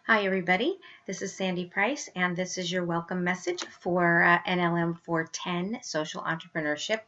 Hi everybody, this is Sandy Price and this is your welcome message for NLM 410 Social Entrepreneurship.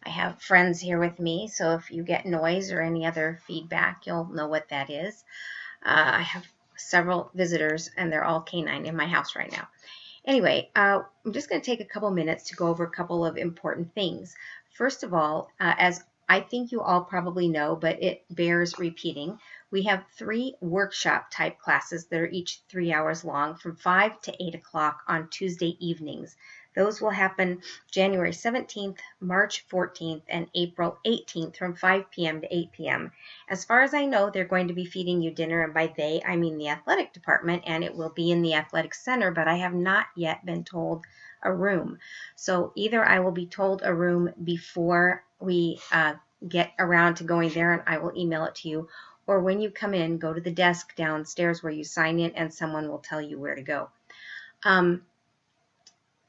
I have friends here with me, so if you get noise or any other feedback, you'll know what that is. I have several visitors and they're all canine in my house right now. Anyway, I'm just going to take a couple minutes to go over a couple of important things. First of all, as I think you all probably know, but it bears repeating, we have 3 workshop type classes that are each 3 hours long from 5 to 8 o'clock on Tuesday evenings. Those will happen January 17th, March 14th, and April 18th from 5 p.m. to 8 p.m. As far as I know, they're going to be feeding you dinner, and by they, I mean the athletic department, and it will be in the athletic center, but I have not yet been told a room. So either I will be told a room before we get around to going there, and I will email it to you, or when you come in, go to the desk downstairs where you sign in, and someone will tell you where to go.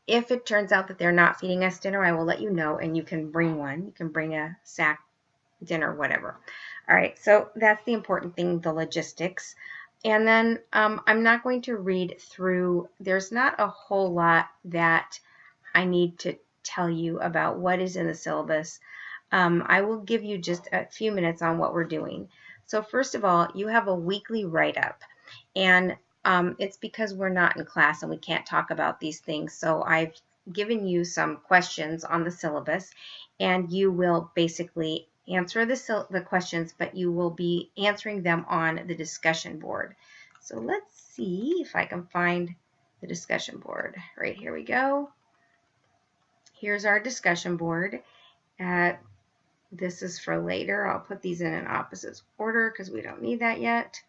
If it turns out that they're not feeding us dinner, I will let you know, and you can bring one. You can bring a sack dinner, whatever. All right, so that's the important thing, the logistics. And then I'm not going to read through. There's not a whole lot that I need to tell you about what is in the syllabus. I will give you just a few minutes on what we're doing. So first of all, you have a weekly write-up, and it's because we're not in class and we can't talk about these things. So I've given you some questions on the syllabus, and you will basically answer the questions, but you will be answering them on the discussion board. So let's see if I can find the discussion board. Right, here we go. Here's our discussion board. This is for later. I'll put these in an opposite order because we don't need that yet.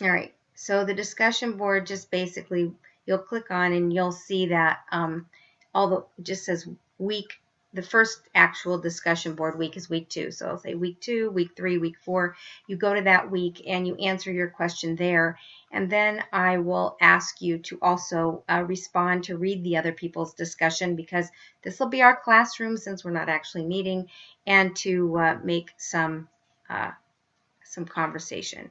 All right, so the discussion board just basically, you'll click on and you'll see that it just says week. The first actual discussion board week is week 2. So I'll say week 2, week 3, week 4. You go to that week and you answer your question there. And then I will ask you to also respond to read the other people's discussion, because this will be our classroom since we're not actually meeting, and to make some conversation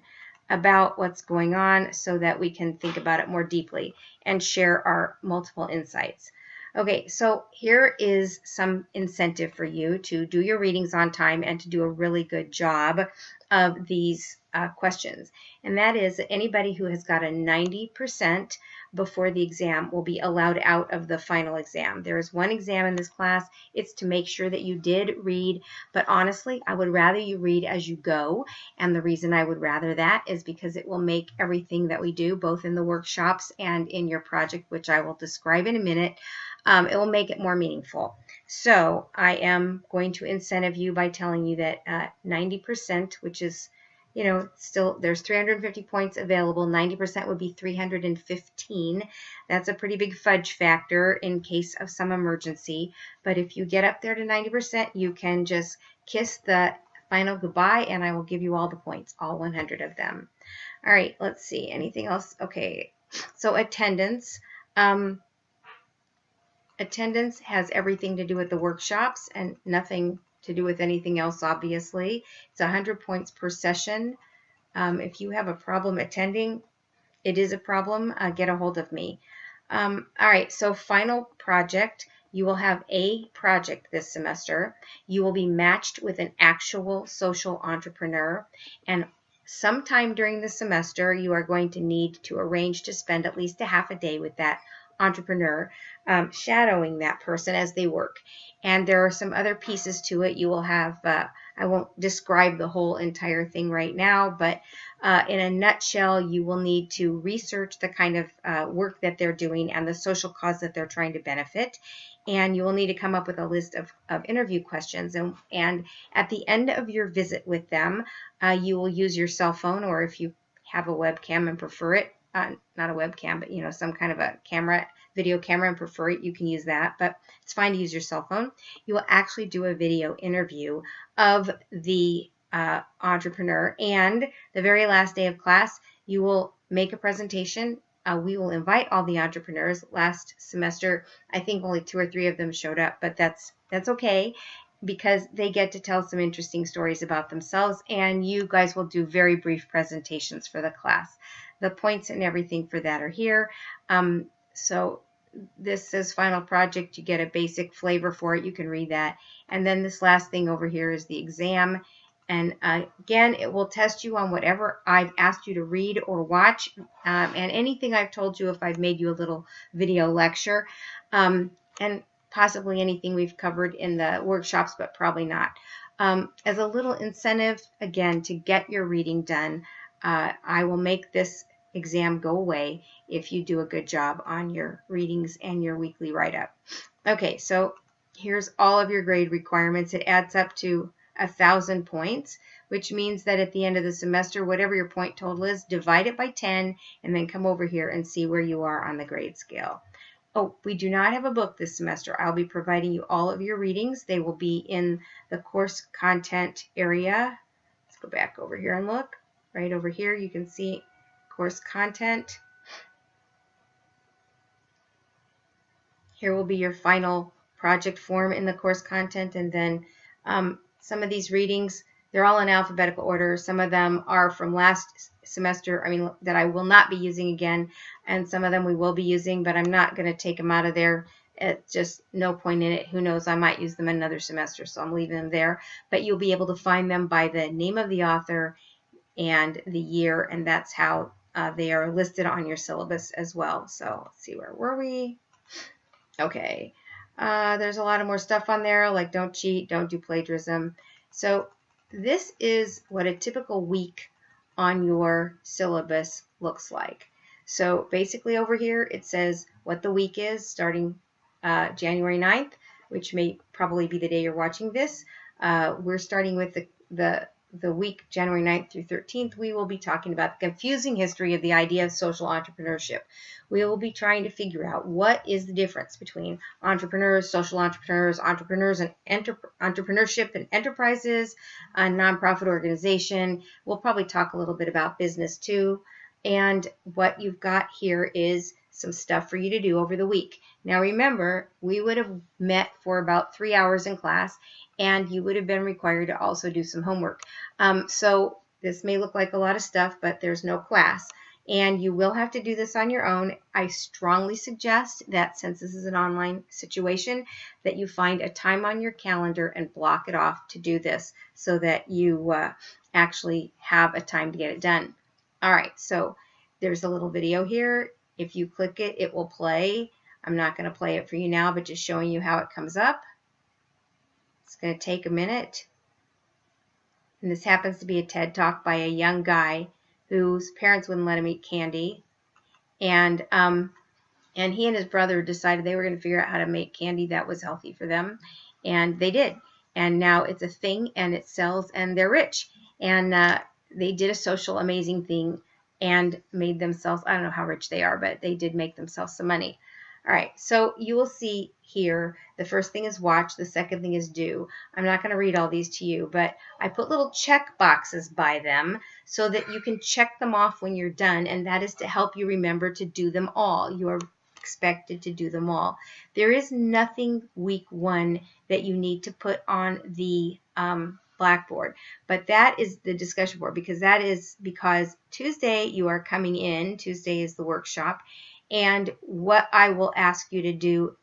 about what's going on so that we can think about it more deeply and share our multiple insights. Okay, so here is some incentive for you to do your readings on time and to do a really good job of these questions. And that is that anybody who has got a 90% before the exam will be allowed out of the final exam. There is one exam in this class. It's to make sure that you did read, but honestly, I would rather you read as you go. And the reason I would rather that is because it will make everything that we do, both in the workshops and in your project, which I will describe in a minute, it will make it more meaningful. So I am going to incentive you by telling you that 90%, which is, still there's 350 points available. 90% would be 315. That's a pretty big fudge factor in case of some emergency. But if you get up there to 90%, you can just kiss the final goodbye, and I will give you all the points, all 100 of them. All right, let's see. Anything else? Okay, so attendance. Attendance has everything to do with the workshops and nothing to do with anything else, obviously. It's 100 points per session. If you have a problem attending, it is a problem, get a hold of me. All right, so final project. You will have a project this semester. You will be matched with an actual social entrepreneur, and sometime during the semester, you are going to need to arrange to spend at least a half a day with that entrepreneur, shadowing that person as they work. And there are some other pieces to it. You will have, I won't describe the whole entire thing right now, but in a nutshell, you will need to research the kind of work that they're doing and the social cause that they're trying to benefit. And you will need to come up with a list of interview questions. And at the end of your visit with them, you will use your cell phone, or if you have a webcam and prefer it, not a webcam, but some kind of a camera, video camera, and prefer it, you can use that, but it's fine to use your cell phone. You will actually do a video interview of the entrepreneur, and the very last day of class, you will make a presentation. We will invite all the entrepreneurs. Last semester, I think only 2 or 3 of them showed up, but that's okay. because they get to tell some interesting stories about themselves, and you guys will do very brief presentations for the class. The points and everything for that are here. So this says final project. You get a basic flavor for it. You can read that. And then this last thing over here is the exam. And again, it will test you on whatever I've asked you to read or watch, and anything I've told you if I've made you a little video lecture, and possibly anything we've covered in the workshops, but probably not. As a little incentive, again, to get your reading done, I will make this exam go away if you do a good job on your readings and your weekly write-up. Okay, so here's all of your grade requirements. It adds up to 1,000 points, which means that at the end of the semester, whatever your point total is, divide it by 10 and then come over here and see where you are on the grade scale. Oh, we do not have a book this semester. I'll be providing you all of your readings. They will be in the course content area. Let's go back over here and look. Right over here, you can see course content. Here will be your final project form in the course content, and then some of these readings, they're all in alphabetical order. Some of them are from last semester, that I will not be using again, and some of them we will be using, but I'm not going to take them out of there. It's just no point in it. Who knows, I might use them another semester, so I'm leaving them there. But you'll be able to find them by the name of the author and the year, and that's how they are listed on your syllabus as well. So let's see, where were we? Okay. There's a lot of more stuff on there, like don't cheat, don't do plagiarism. So this is what a typical week on your syllabus looks like. So basically over here it says what the week is starting January 9th, which may probably be the day you're watching this. We're starting with the week January 9th through 13th. We will be talking about the confusing history of the idea of social entrepreneurship. We will be trying to figure out what is the difference between entrepreneurs, social entrepreneurs, entrepreneurs and entrepreneurship and enterprises, a nonprofit organization. We'll probably talk a little bit about business too. And what you've got here is some stuff for you to do over the week. Now remember, we would have met for about 3 hours in class, and you would have been required to also do some homework. So this may look like a lot of stuff, but there's no class, and you will have to do this on your own. I strongly suggest that, since this is an online situation, that you find a time on your calendar and block it off to do this so that you actually have a time to get it done. All right, so there's a little video here. If you click it, it will play. I'm not going to play it for you now, but just showing you how it comes up. It's going to take a minute. And this happens to be a TED Talk by a young guy whose parents wouldn't let him eat candy. And he and his brother decided they were going to figure out how to make candy that was healthy for them. And they did. And now it's a thing, and it sells, and they're rich. And they did a social amazing thing and made themselves, I don't know how rich they are, but they did make themselves some money. All right, so you will see here, the first thing is watch, the second thing is do. I'm not going to read all these to you, but I put little check boxes by them so that you can check them off when you're done, and that is to help you remember to do them all. You are expected to do them all. There is nothing week 1 that you need to put on the Blackboard, but that is the discussion board, because Tuesday you are coming in. Tuesday is the workshop, and what I will ask you to do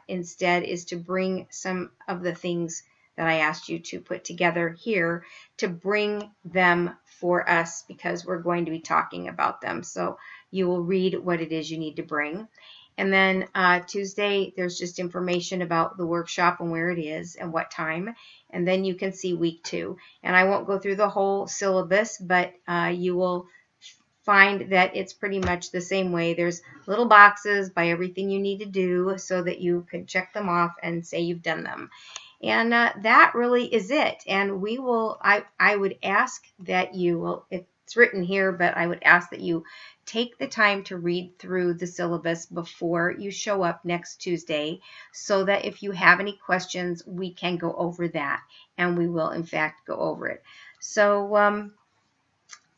instead is to bring some of the things that I asked you to put together here, to bring them for us, because we're going to be talking about them. So you will read what it is you need to bring. And then Tuesday, there's just information about the workshop and where it is and what time. And then you can see week 2. And I won't go through the whole syllabus, but you will find that it's pretty much the same way. There's little boxes by everything you need to do so that you can check them off and say you've done them. And that really is it. And we will, I would ask that you, well, it's written here, but I would ask that you take the time to read through the syllabus before you show up next Tuesday, so that if you have any questions, we can go over that, and we will in fact go over it. So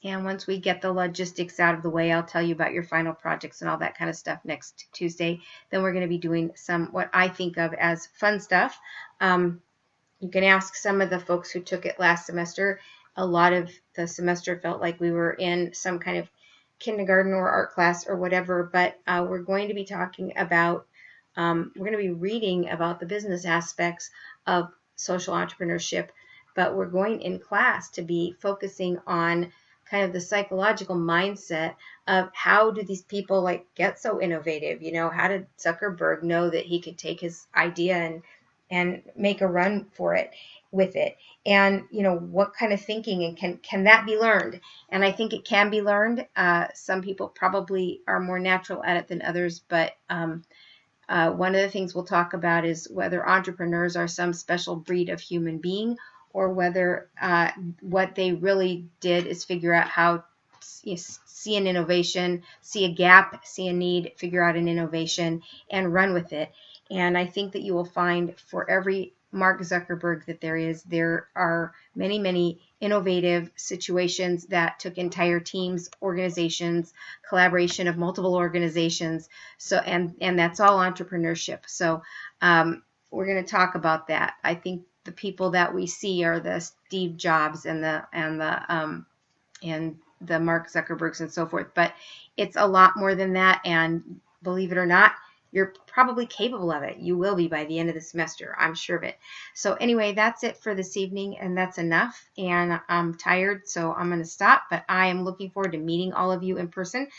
and once we get the logistics out of the way, I'll tell you about your final projects and all that kind of stuff next Tuesday. Then we're going to be doing some what I think of as fun stuff. You can ask some of the folks who took it last semester. A lot of the semester felt like we were in some kind of kindergarten or art class or whatever, but we're going to be talking about, we're going to be reading about the business aspects of social entrepreneurship, but we're going in class to be focusing on kind of the psychological mindset of how do these people like get so innovative? You know, how did Zuckerberg know that he could take his idea and make a run for it with it? And you know, what kind of thinking, and can that be learned? And I think it can be learned. Some people probably are more natural at it than others, but one of the things we'll talk about is whether entrepreneurs are some special breed of human being, or whether what they really did is figure out how to see an innovation, see a gap, see a need, figure out an innovation, and run with it. And I think that you will find for every Mark Zuckerberg that there are many, many innovative situations that took entire teams, organizations, collaboration of multiple organizations. So, and that's all entrepreneurship. So we're going to talk about that. I think the people that we see are the Steve Jobs and the Mark Zuckerbergs and so forth, but it's a lot more than that. And believe it or not, you're probably capable of it. You will be by the end of the semester. I'm sure of it. So anyway, that's it for this evening, and that's enough. And I'm tired, so I'm going to stop. But I am looking forward to meeting all of you in person.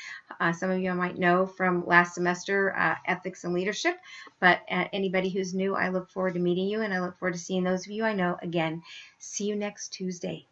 Some of you I might know from last semester, ethics and leadership. But anybody who's new, I look forward to meeting you, and I look forward to seeing those of you I know again. See you next Tuesday.